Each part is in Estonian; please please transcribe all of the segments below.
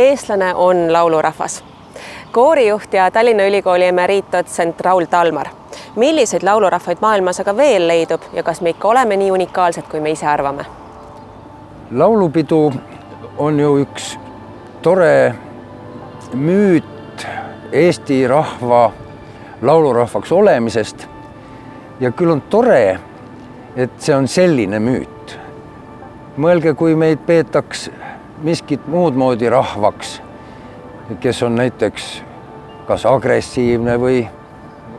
eestlane on laulurahvas. Koorijuht ja Tallinna Ülikooli emeriitdotsent Raul Talmar. Milliseid laulurahvaid maailmas aga veel leidub ja kas me ikka oleme nii unikaalsed, kui me ise arvame? Laulupidu on ju üks tore müüt Eesti rahva laulurahvaks olemisest. Ja küll on tore, et see on selline müüt. Mõelge, kui meid peetaks miskit muud moodi rahvaks, kes on näiteks kas agressiivne või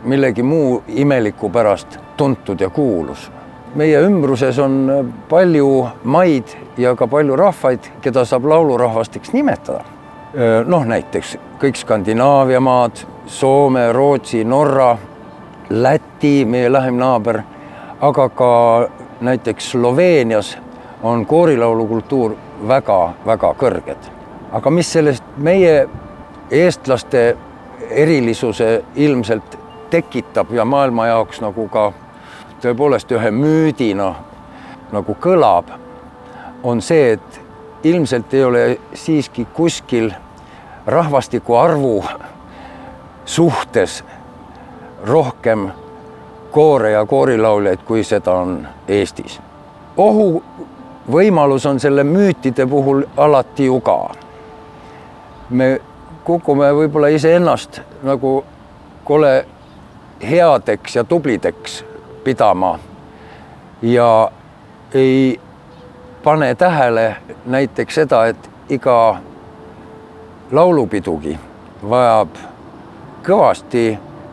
millegi muu imeliku pärast tuntud ja kuulus. Meie ümbruses on palju maid ja ka palju rahvaid, keda saab laulurahvasteks nimetada. Näiteks kõik Skandinaavia maad, Soome, Rootsi, Norra, Läti, meie lähim naaber, aga ka näiteks Sloveenias on koorilaulukultuur väga kõrged. Aga mis sellest meie eestlaste erilisuse ilmselt tekitab ja maailma jaoks nagu ka tõepoolest ühe müüdina nagu kõlab, on see, et ilmselt ei ole siiski kuskil rahvastiku arvu suhtes rohkem koore ja koorilauljaid, kui seda on Eestis. Ohuvõimalus on selle müütide puhul alati ju ka. Me kukume võib-olla iseennast nagu kole headeks ja tublideks pidama ja ei pane tähele näiteks seda, et iga laulupidugi vajab kõvasti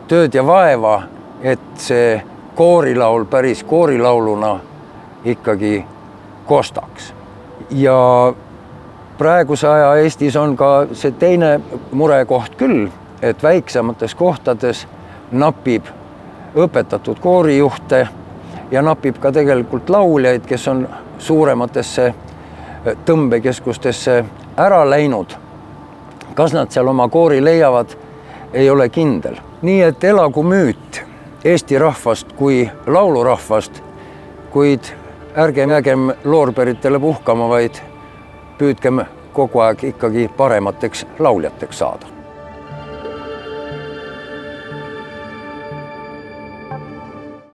tööd ja vaeva, et see koorilaul päris koorilauluna ikkagi kostaks. Ja praeguse aja Eestis on ka see teine murekoht küll, et väiksemates kohtades napib õpetatud koorijuhte ja napib ka tegelikult lauljaid, kes on suurematesse tõmbekeskustesse ära läinud. Kas nad seal oma koori leiavad, ei ole kindel. Nii et elagu müüt Eesti rahvast kui laulurahvast, kuid ärgem loorberitele puhkama, vaid püüdkem kogu aeg ikkagi paremateks lauljateks saada.